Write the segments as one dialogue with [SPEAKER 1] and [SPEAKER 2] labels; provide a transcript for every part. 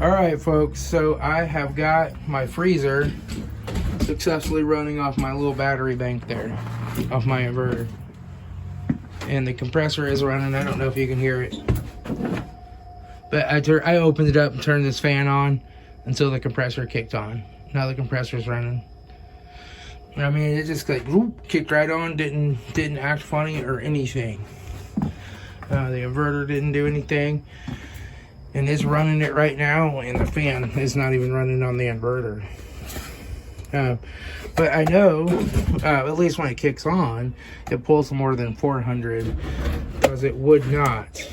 [SPEAKER 1] Alright folks, so I have got my freezer successfully running off my little battery bank there, off my inverter. And the compressor is running. I don't know if you can hear it. But I opened it up and turned this fan on until the compressor kicked on. Now the compressor's running. I mean, it just like whoop, kicked right on, didn't act funny or anything. The inverter didn't do anything. And it's running it right now, and the fan is not even running on the inverter. But I know, at least when it kicks on, it pulls more than 400, because it would not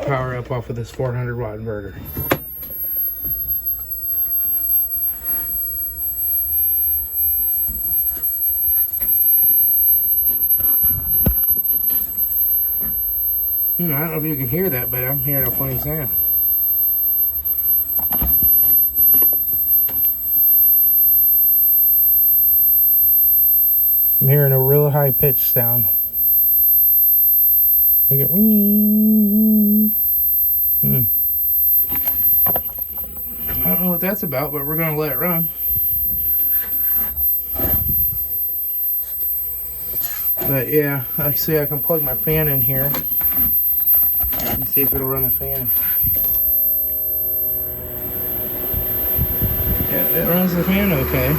[SPEAKER 1] power up off of this 400 watt inverter. I don't know if you can hear that, but I'm hearing a funny sound. I'm hearing a real high pitched sound. I get ring. I don't know what that's about, but we're gonna let it run. But yeah, like I see, I can plug my fan in here and see if it'll run the fan. Yeah, it runs the fan okay.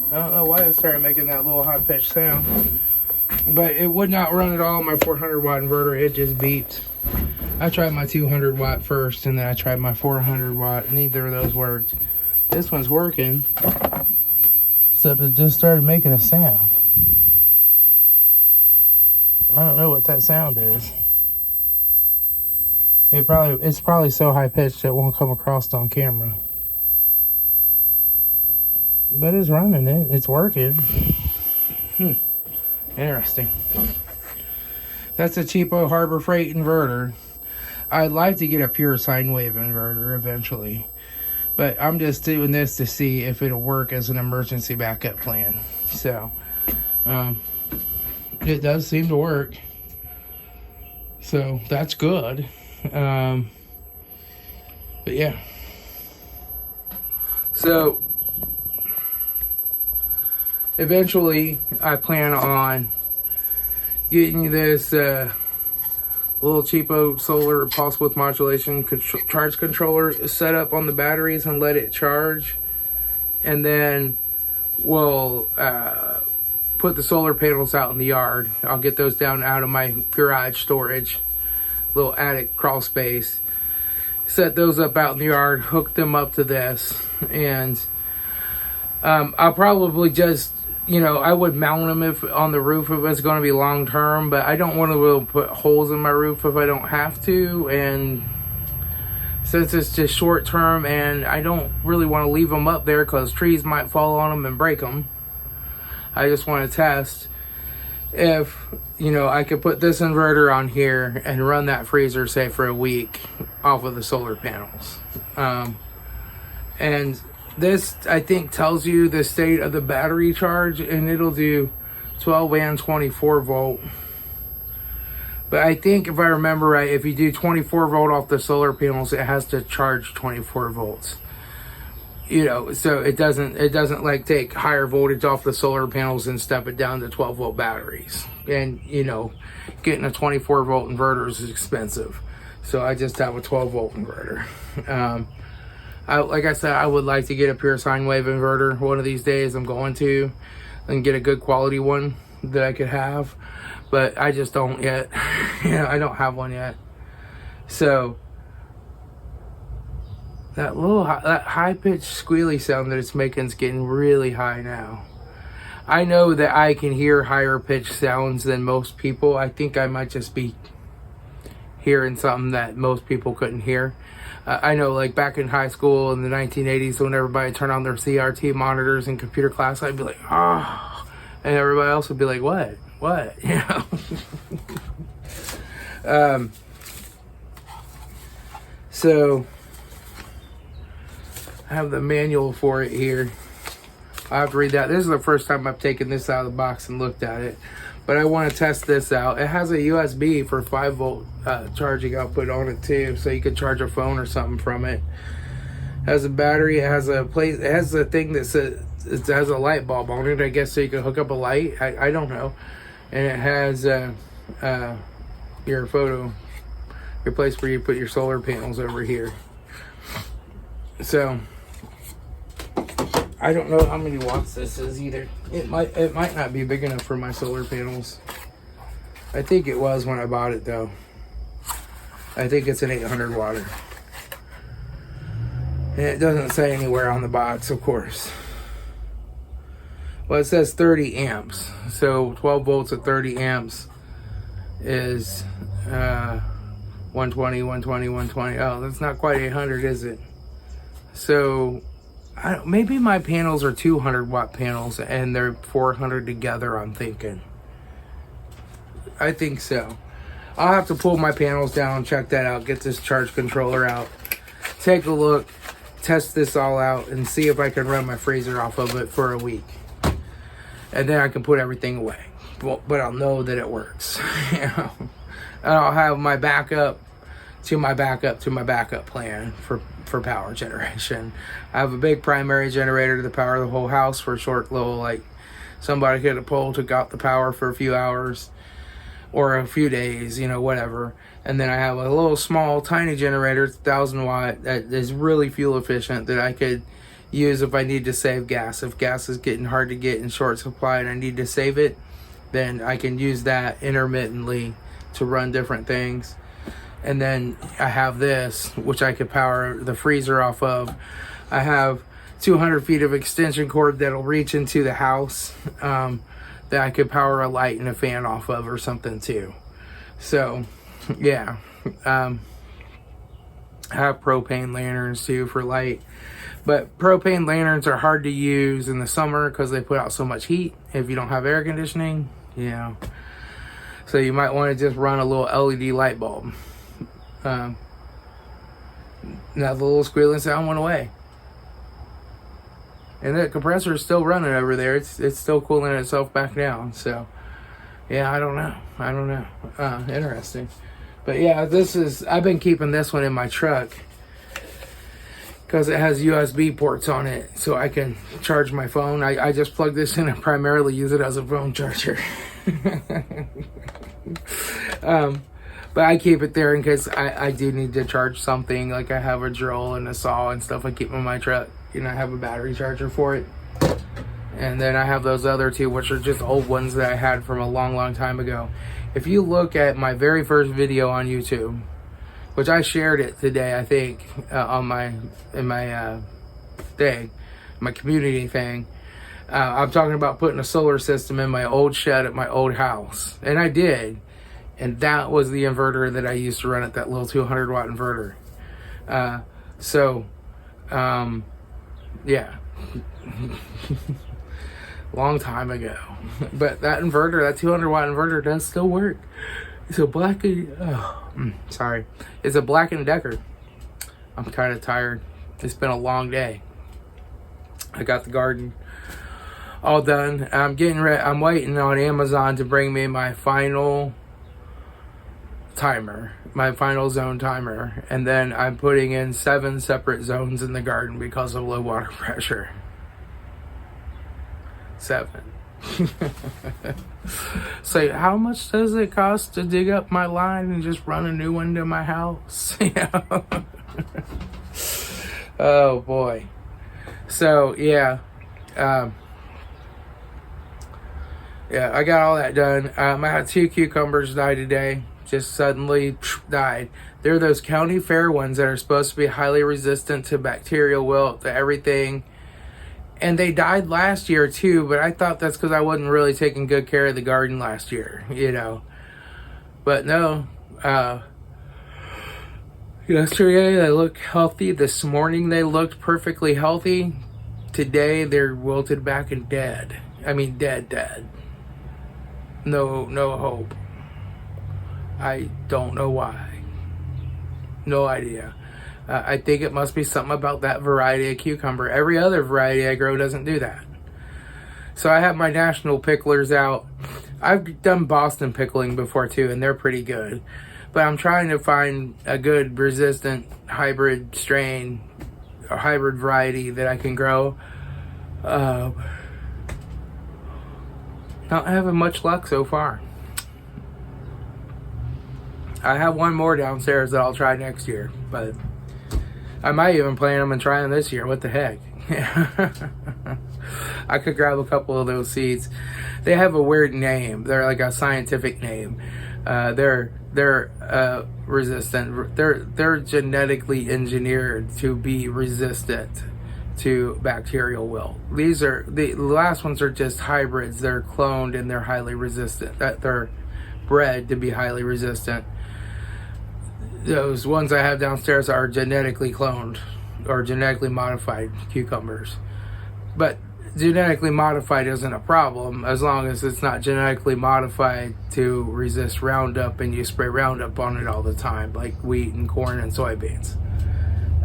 [SPEAKER 1] I don't know why it started making that little high-pitched sound, but it would not run at all on my 400 watt inverter. It just beeped. I tried my 200 watt first, and then I tried my 400 watt. Neither of those worked. This one's working, except it just started making a sound. I don't know what that sound is. It's probably so high-pitched it won't come across on camera. But it's running it. It's working. Interesting. That's a cheapo Harbor Freight inverter. I'd like to get a pure sine wave inverter eventually. But I'm just doing this to see if it'll work as an emergency backup plan. So, it does seem to work. So, that's good. But yeah. So, eventually, I plan on getting this little cheapo solar pulse width modulation charge controller set up on the batteries and let it charge. And then we'll put the solar panels out in the yard. I'll get those down out of my garage storage, little attic crawl space. Set those up out in the yard, hook them up to this, and I'll probably just, I would mount them if on the roof if it's going to be long term, but I don't want to put holes in my roof if I don't have to. And since it's just short term, and I don't really want to leave them up there because trees might fall on them and break them, I just want to test if I could put this inverter on here and run that freezer, say, for a week off of the solar panels. And this, I think, tells you the state of the battery charge, and it'll do 12 and 24 volt. But I think, if I remember right, if you do 24 volt off the solar panels, it has to charge 24 volts. So it doesn't like take higher voltage off the solar panels and step it down to 12 volt batteries. And, getting a 24 volt inverter is expensive. So I just have a 12 volt inverter. Like I said, I would like to get a pure sine wave inverter one of these days. I'm going to, and get a good quality one that I could have, but I just don't yet. I don't have one yet. So that high pitched squealy sound that it's making is getting really high now. I know that I can hear higher pitched sounds than most people. I think I might just be hearing something that most people couldn't hear. I know, like, back in high school in the 1980s, when everybody turned on their CRT monitors in computer class, I'd be like, oh, and everybody else would be like, what, so I have the manual for it here. I have to read that. This is the first time I've taken this out of the box and looked at it. But I want to test this out. It has a USB for 5-volt charging output on it too, so you could charge a phone or something from it. It has a battery. It has a place. It has a thing that says it has a light bulb on it, I guess, so you can hook up a light. I don't know. And it has your place where you put your solar panels over here. So I don't know how many watts this is either. It might not be big enough for my solar panels. I think it was when I bought it though. I think it's an 800 watt. And it doesn't say anywhere on the box, of course. Well, it says 30 amps. So 12 volts at 30 amps is 120, 120, 120. Oh, that's not quite 800, is it? So maybe my panels are 200 watt panels and they're 400 together, I'm thinking. I think so. I'll have to pull my panels down, check that out, get this charge controller out, take a look, test this all out, and see if I can run my freezer off of it for a week. And then I can put everything away. But I'll know that it works. You know? And I'll have my backup to my backup to my backup plan for power generation. I have a big primary generator to power the whole house for a short little, like, somebody hit a pole, took out the power for a few hours or a few days, you know, whatever. And then I have a little small tiny generator, 1,000 watt, that is really fuel efficient, that I could use if I need to save gas. If gas is getting hard to get in short supply and I need to save it, then I can use that intermittently to run different things. And then I have this, which I could power the freezer off of. I have 200 feet of extension cord that'll reach into the house, that I could power a light and a fan off of or something too. So yeah, I have propane lanterns too for light. But propane lanterns are hard to use in the summer because they put out so much heat if you don't have air conditioning, you know. So you might want to just run a little LED light bulb. Now the little squealing sound went away. And the compressor is still running over there. It's still cooling itself back down. So yeah, I don't know. Interesting. But yeah, I've been keeping this one in my truck because it has USB ports on it, so I can charge my phone. I just plug this in and primarily use it as a phone charger. But I keep it there in case I do need to charge something. Like I have a drill and a saw and stuff I keep in my truck. And I have a battery charger for it. And then I have those other two, which are just old ones that I had from a long time ago. If you look at my very first video on YouTube, which I shared it today, I think, on my community thing. I'm talking about putting a solar system in my old shed at my old house. And I did. And that was the inverter that I used to run at, that little 200 watt inverter. Yeah. Long time ago. But that inverter, that 200 watt inverter does still work. It's a Black It's a Black & Decker. I'm kind of tired. It's been a long day. I got the garden all done. I'm getting ready. I'm waiting on Amazon to bring me my final timer, my final zone timer, and then I'm putting in 7 separate zones in the garden because of low water pressure. 7. So how much does it cost to dig up my line and just run a new one to my house? You know? Oh boy. So yeah, I got all that done. I had 2 cucumbers die today. Just suddenly died. They're those county fair ones that are supposed to be highly resistant to bacterial wilt, to everything. And they died last year too, but I thought that's because I wasn't really taking good care of the garden last year, you know. But no, yesterday they looked healthy. This morning they looked perfectly healthy. Today they're wilted back and dead. I mean dead. No hope. I don't know why. No idea. I think it must be something about that variety of cucumber. Every other variety I grow doesn't do that. So I have my national picklers out. I've done Boston pickling before too, and they're pretty good. But I'm trying to find a good resistant hybrid strain or hybrid variety that I can grow. Not having much luck so far. I have one more downstairs that I'll try next year, but I might even plant them and try them this year. What the heck? I could grab a couple of those seeds. They have a weird name. They're like a scientific name. They're resistant. They're genetically engineered to be resistant to bacterial wilt. These are the last ones are just hybrids. They're cloned and they're highly resistant. That they're bred to be highly resistant. Those ones I have downstairs are genetically cloned or genetically modified cucumbers. But genetically modified isn't a problem as long as it's not genetically modified to resist Roundup and you spray Roundup on it all the time, like wheat and corn and soybeans.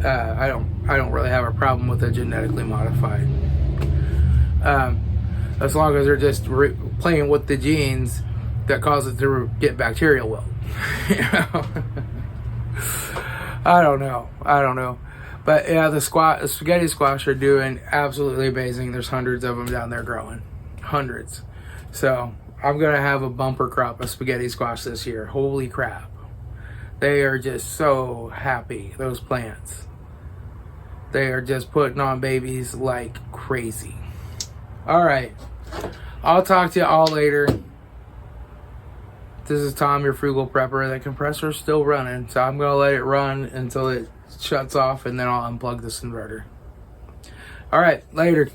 [SPEAKER 1] I don't really have a problem with the genetically modified. As long as they're just playing with the genes that cause it to get bacterial wilt. You know? I don't know. But yeah, the spaghetti squash are doing absolutely amazing. There's hundreds of them down there growing. Hundreds. So I'm going to have a bumper crop of spaghetti squash this year. Holy crap. They are just so happy, those plants. They are just putting on babies like crazy. All right. I'll talk to you all later. This is Tom, your frugal prepper. The compressor's still running, so I'm going to let it run until it shuts off, and then I'll unplug this inverter. All right, later.